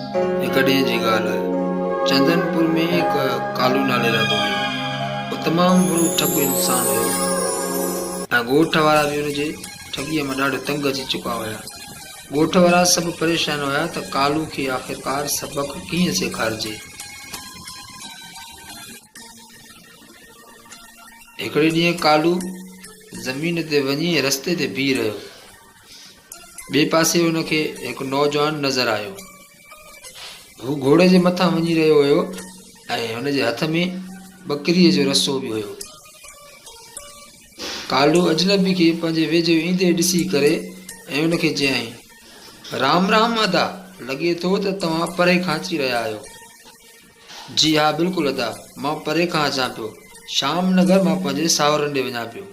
हिक ॾींहं जी ॻाल्हि आहे। चंदनपुर में हिक कालू नाले रहंदो हुयो। वो तमामु बुरो ठॻो इंसान हुयो ऐं ॻोठ वारा बि हुनजे ठॻीअ मां ॾाढो तंग अची चुका हुया। ॻोठ वारा सभु परेशान हुया त कालू खे आख़िरकार सबक़ कीअं सेखारिजे। हिकिड़े ॾींहुं कालू ज़मीन ते वञी रस्ते ते बीह रहियो। ॿिए पासे हुनखे हिकु नौजवान नज़र आयो। हू घोड़े जे मथां वञी रहियो हुयो ऐं हुनजे हथ में बकरीअ जो रसो बि हुयो। कालू अजनबी खे पंहिंजे वेझो ईंदे ॾिसी करे ऐं हुनखे चयईं, राम राम अदा, लॻे थो त तव्हां परे खां अची रहिया आहियो। जी हा, बिल्कुलु अदा, मां परे खां अचां पियो। शाम नगर मां पंहिंजे सावरनि ॾे वञां पियो।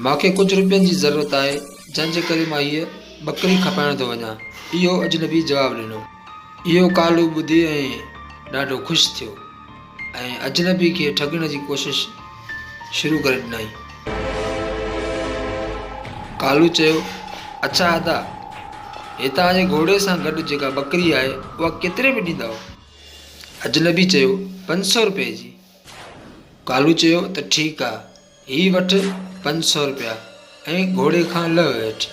मूंखे कुझु रुपयनि जी ज़रूरत आहे, जंहिंजे करे मां हीअ बकरी खपाइण थो वञा। इहो अजनबी जवाबु ॾिनो। इहो कालू ॿुधी ऐं ॾाढो ख़ुशि थियो ऐं अजनबी खे ठॻण जी कोशिश शुरू करे ॾिनई। कालू चयो, अच्छा अदा, हितां जे घोड़े सां गॾु जेका बकरी आहे उहा केतिरे में ॾींदव? अजनबी चयो, 500 रुपए जी। कालू चयो त ठीकु आहे, हीउ वठि 500 रुपया ऐं घोड़े खां लह हेठि।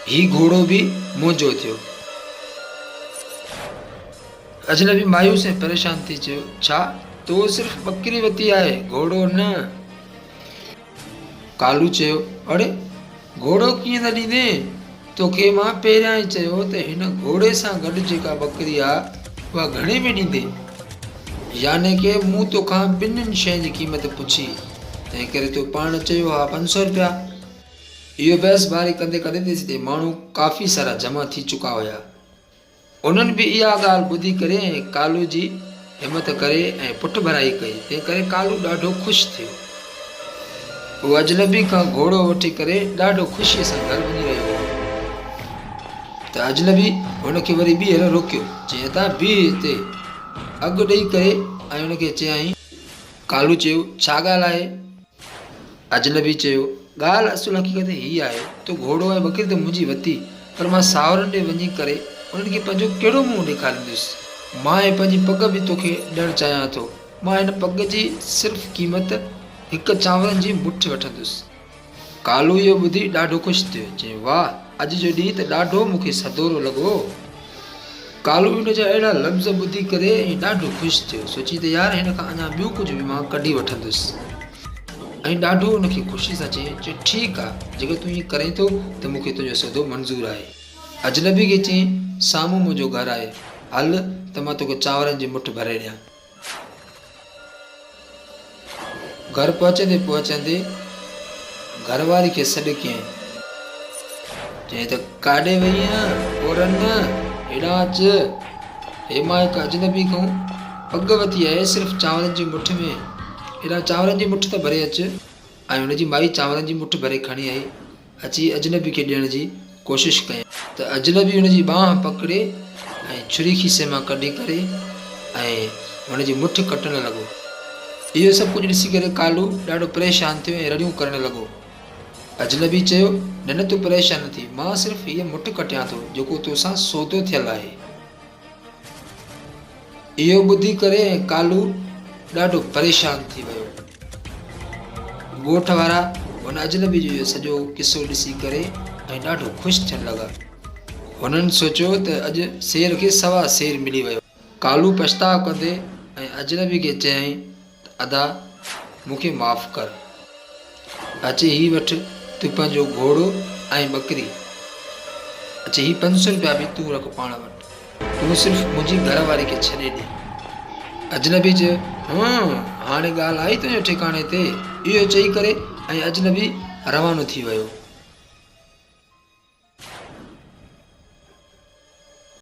हीउ घोड़ो बि मुंहिंजो थियो। अजनबी मायूस ऐं परेशान थी चयो, छा तो सिर्फ़ बकरी वरिती आहे, घोड़ो न? कालू चयो, अड़े घोड़ो कीअं न ॾींदे? तोखे मां पहिरियां ई चयो त हिन घोड़े सां गॾु जेका बकरी आहे उहा घणे में ॾींदे? याने के मूं तोखां ॿिन्हिनि शयुनि जी क़ीमत पुछी, तंहिं करे तो पाण चयो हा 500 रुपया। इहो बहसबारी कंदे कंदे तेसिते माण्हू काफ़ी सारा जमा थी चुका हुया। उन्हनि बि इहा ॻाल्हि ॿुधी करे कालू जी हिमत करे ऐं पुठ भराई कई, तंहिं करे कालू ॾाढो ख़ुशि थियो। उहो अजनबी खां घोड़ो वठी करे ॾाढो ख़ुशीअ सां घर वञी रहियो हो त अजनबी हुनखे वरी ॿीहर रोकियो, चई त बीह हिते। अघु ॾेई करे ऐं हुनखे चयईं। कालू चयो, छा ॻाल्हि आहे? अजनबी चयो, ॻाल्हि असुल हक़ीक़त हीअ आहे, तो घोड़ो ऐं बकरी त मुंहिंजी वरिती, पर मां सावरनि ॾे वञी करे उन्हनि खे पंहिंजो कहिड़ो मुंहुं ॾेखारींदुसि? मां ऐं पंहिंजी पग बि तोखे ॾियणु चाहियां थो। मां हिन पग जी सिर्फ़ु क़ीमत हिकु चांवरनि जी मुठ वठंदुसि। कालू इहो ॿुधी ॾाढो ख़ुशि थियो, चई वाह, अॼु जो ॾींहुं त ॾाढो मूंखे सदोरो लॻो। कालू हिन जा अहिड़ा लफ़्ज़ ॿुधी करे ॾाढो ख़ुशि थियो, सोची त यार हिन खां अञा ॿियो कुझु बि मां कढी वठंदुसि। ऐं ॾाढो हुनखे ख़ुशी सां चई, ठीकु आहे, जेकर तूं ईअं करें थो त मूंखे तुंहिंजो सौदो मंज़ूरु आहे। अजनबी खे चई, साम्हूं मुंहिंजो घरु आहे, हल त मां तोखे चांवरनि जी मुठ भरे ॾियां। घर पहुचंदे पहुचंदे घरवारी खे सॾु कयईं, चई त काॾे वई आहियां? ओरन न, हेॾां अचु। हे मां हिकु अजनबी खां पग वरिती आहे सिर्फ़ु चांवरनि जी मुठ में, हेॾां चांवरनि जी मुठ त भरे अचु। ऐं हुनजी माई चांवरनि जी मुठ भरे खणी आई, अची अजनबी खे ॾियण जी कोशिशि कयईं त अजनबी हुनजी बांह पकिड़े ऐं छुरी खीसे मां कढी करे ऐं हुनजी मुठ कटणु लॻो। इहो सभु कुझु ॾिसी करे कालू ॾाढो परेशान थियो ऐं रड़ियूं करणु लॻो। अजनबी चयो, न तूं परेशान न थी, मां सिर्फ़ु हीअ मुठ कटियां थो जेको तोसां सौदो थियल आहे। इहो ॿुधी करे कालू ॾाढो परेशान थी वियो। ॻोठ वारा हुन अजनबी जो इहो सॼो किसो ॾिसी करे ऐं ॾाढो ख़ुशि थियणु लॻा। हुननि सोचियो त अॼु शेर खे सवा शेर मिली वियो। कालू पछताव कंदे ऐं अजनबी खे चयईं, अदा, मूंखे माफ़ कर। अचे ही वठि तूं पंहिंजो घोड़ो ऐं बकरी। अचे ही 500 रुपया बि तूं रख पाण वटि, तूं सिर्फ़ु मुंहिंजी घरवारी खे छॾे ॾे। अजनबी चयो, हाणे ॻाल्हि आई तुंहिंजे ठिकाणे ते। इहो चई करे ऐं अजनबी रवानो थी वियो।